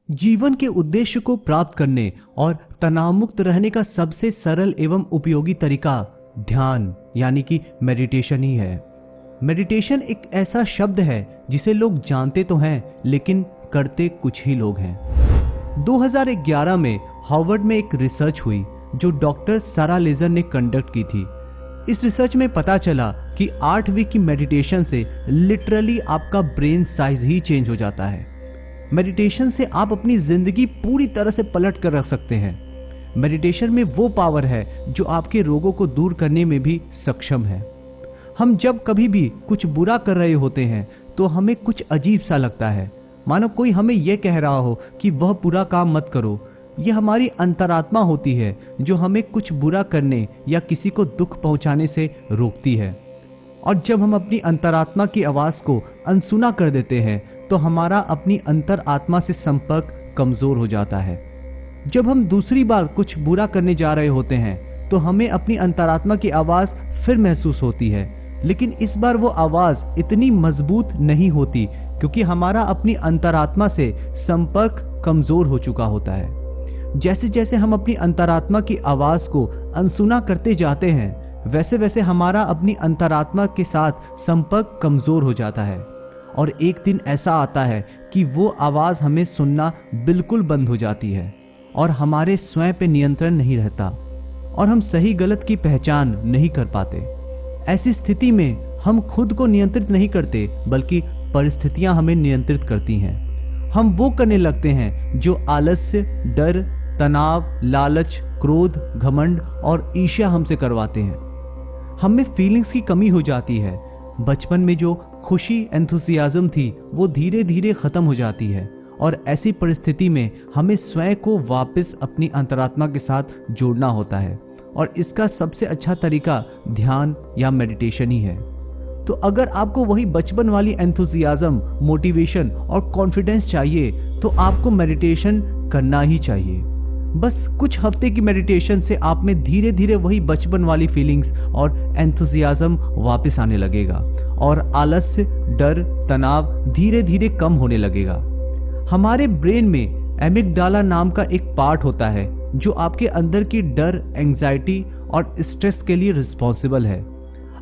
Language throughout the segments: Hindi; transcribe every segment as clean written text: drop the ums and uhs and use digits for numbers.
जीवन के उद्देश्य को प्राप्त करने और तनाव मुक्त रहने का सबसे सरल एवं उपयोगी तरीका ध्यान यानी कि मेडिटेशन ही है। मेडिटेशन एक ऐसा शब्द है जिसे लोग जानते तो हैं लेकिन करते कुछ ही लोग हैं। 2011 में हार्वर्ड में एक रिसर्च हुई जो डॉक्टर सारा लेजर ने कंडक्ट की थी। इस रिसर्च में पता चला कि 8 वीक की मेडिटेशन से लिटरली आपका ब्रेन साइज ही चेंज हो जाता है। मेडिटेशन से आप अपनी जिंदगी पूरी तरह से पलट कर रख सकते हैं। मेडिटेशन में वो पावर है जो आपके रोगों को दूर करने में भी सक्षम है। हम जब कभी भी कुछ बुरा कर रहे होते हैं तो हमें कुछ अजीब सा लगता है, मानो कोई हमें यह कह रहा हो कि वह बुरा काम मत करो। यह हमारी अंतरात्मा होती है जो हमें कुछ बुरा करने या किसी को दुख पहुंचाने से रोकती है। और जब हम अपनी अंतरात्मा की आवाज़ को अनसुना कर देते हैं तो हमारा अपनी अंतरात्मा से संपर्क कमज़ोर हो जाता है। जब हम दूसरी बार कुछ बुरा करने जा रहे होते हैं तो हमें अपनी अंतरात्मा की आवाज़ फिर महसूस होती है, लेकिन इस बार वो आवाज़ इतनी मजबूत नहीं होती क्योंकि हमारा अपनी अंतरात्मा से संपर्क कमज़ोर हो चुका होता है। जैसे जैसे हम अपनी अंतरात्मा की आवाज़ को अनसुना करते जाते हैं वैसे वैसे हमारा अपनी अंतरात्मा के साथ संपर्क कमज़ोर हो जाता है और एक दिन ऐसा आता है कि वो आवाज़ हमें सुनना बिल्कुल बंद हो जाती है और हमारे स्वयं पे नियंत्रण नहीं रहता और हम सही गलत की पहचान नहीं कर पाते। ऐसी स्थिति में हम खुद को नियंत्रित नहीं करते बल्कि परिस्थितियां हमें नियंत्रित करती हैं। हम वो करने लगते हैं जो आलस्य, डर, तनाव, लालच, क्रोध, घमंड और ईर्ष्या हमसे करवाते हैं। हमें फीलिंग्स की कमी हो जाती है। बचपन में जो खुशी, एंथुसियाज्म थी वो धीरे धीरे ख़त्म हो जाती है और ऐसी परिस्थिति में हमें स्वयं को वापस अपनी अंतरात्मा के साथ जोड़ना होता है और इसका सबसे अच्छा तरीका ध्यान या मेडिटेशन ही है। तो अगर आपको वही बचपन वाली एंथुसियाज्म, मोटिवेशन और कॉन्फिडेंस चाहिए तो आपको मेडिटेशन करना ही चाहिए। बस कुछ हफ्ते की मेडिटेशन से आप में धीरे धीरे वही बचपन वाली फीलिंग्स और एंथुसियाज्म वापस आने लगेगा और आलस्य, डर, तनाव धीरे धीरे कम होने लगेगा। हमारे ब्रेन में एमिगडाला नाम का एक पार्ट होता है जो आपके अंदर की डर, एंजाइटी और स्ट्रेस के लिए रिस्पॉन्सिबल है।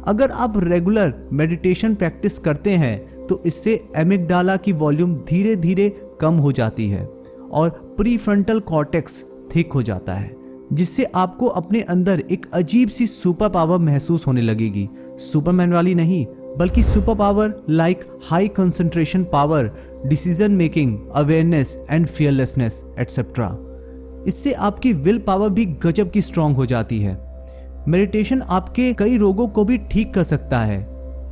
अगर आप रेगुलर मेडिटेशन प्रैक्टिस करते हैं तो इससे एमिगडाला की वॉल्यूम धीरे धीरे कम हो जाती है और प्रीफ्रंटल कॉर्टेक्स ठीक हो जाता है, जिससे आपको अपने अंदर एक अजीब सी सुपर पावर महसूस होने लगेगी। सुपरमैन वाली नहीं बल्कि super power like high concentration power, decision making, awareness and fearlessness etcetera. इससे आपकी विल पावर भी गजब की स्ट्रांग हो जाती है। मेडिटेशन आपके कई रोगों को भी ठीक कर सकता है।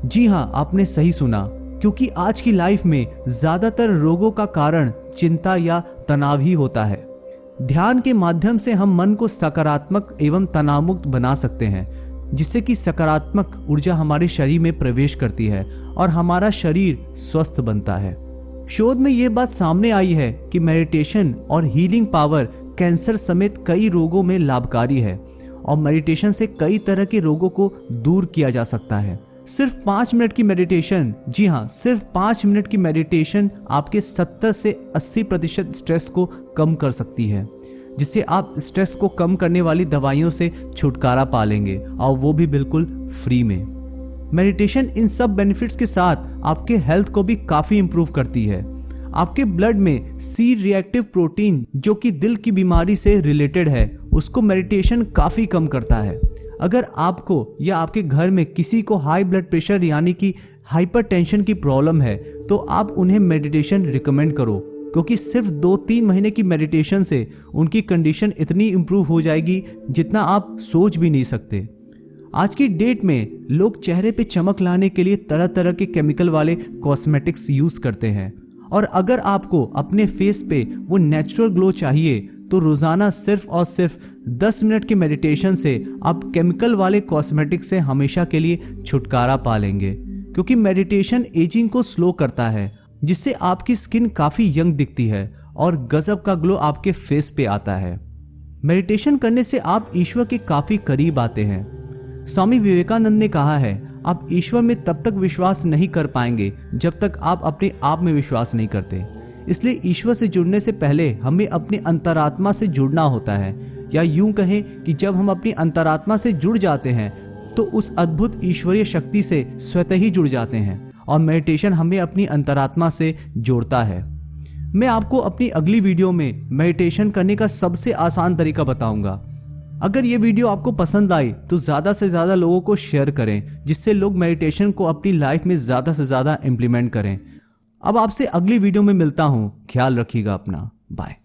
जी हाँ, आपने सही सुना, क्योंकि आज की लाइफ में ज्यादातर रोगों का कारण चिंता या तनाव ही होता है। ध्यान के माध्यम से हम मन को सकारात्मक एवं तनावमुक्त बना सकते हैं, जिससे कि सकारात्मक ऊर्जा हमारे शरीर में प्रवेश करती है और हमारा शरीर स्वस्थ बनता है। शोध में ये बात सामने आई है कि मेडिटेशन और हीलिंग पावर कैंसर समेत कई रोगों में लाभकारी है और मेडिटेशन से कई तरह के रोगों को दूर किया जा सकता है। सिर्फ 5 मिनट की मेडिटेशन, जी हाँ, सिर्फ 5 मिनट की मेडिटेशन आपके 70 से 80% स्ट्रेस को कम कर सकती है, जिससे आप स्ट्रेस को कम करने वाली दवाइयों से छुटकारा पा लेंगे और वो भी बिल्कुल फ्री में। मेडिटेशन इन सब बेनिफिट्स के साथ आपके हेल्थ को भी काफ़ी इम्प्रूव करती है। आपके ब्लड में सी रिएक्टिव प्रोटीन जो कि दिल की बीमारी से रिलेटेड है, उसको मेडिटेशन काफ़ी कम करता है। अगर आपको या आपके घर में किसी को हाई ब्लड प्रेशर यानी कि हाइपरटेंशन की प्रॉब्लम है तो आप उन्हें मेडिटेशन रिकमेंड करो, क्योंकि सिर्फ 2-3 महीने की मेडिटेशन से उनकी कंडीशन इतनी इम्प्रूव हो जाएगी जितना आप सोच भी नहीं सकते। आज की डेट में लोग चेहरे पे चमक लाने के लिए तरह तरह के केमिकल वाले कॉस्मेटिक्स यूज़ करते हैं और अगर आपको अपने फेस पे वो नेचुरल ग्लो चाहिए तो रोज़ाना सिर्फ और सिर्फ 10 मिनट की मेडिटेशन से आप केमिकल वाले कॉस्मेटिक से हमेशा के लिए छुटकारा पा लेंगे, क्योंकि मेडिटेशन एजिंग को स्लो करता है, जिससे आपकी स्किन काफ़ी यंग दिखती है और गजब का ग्लो आपके फेस पे आता है। मेडिटेशन करने से आप ईश्वर के काफ़ी करीब आते हैं। स्वामी विवेकानंद ने कहा है, आप ईश्वर में तब तक विश्वास नहीं कर पाएंगे जब तक आप अपने आप में विश्वास नहीं करते। इसलिए ईश्वर से जुड़ने से पहले हमें अपनी अंतरात्मा से जुड़ना होता है, या यूं कहें कि जब हम अपनी अंतरात्मा से जुड़ जाते हैं तो उस अद्भुत ईश्वरीय शक्ति से स्वतः ही जुड़ जाते हैं, और मेडिटेशन हमें अपनी अंतरात्मा से जोड़ता है। मैं आपको अपनी अगली वीडियो में मेडिटेशन करने का सबसे आसान तरीका बताऊंगा। अगर ये वीडियो आपको पसंद आई तो ज़्यादा से ज़्यादा लोगों को शेयर करें, जिससे लोग मेडिटेशन को अपनी लाइफ में ज़्यादा से ज़्यादा इम्प्लीमेंट करें। अब आपसे अगली वीडियो में मिलता हूँ। ख्याल रखिएगा अपना। बाय।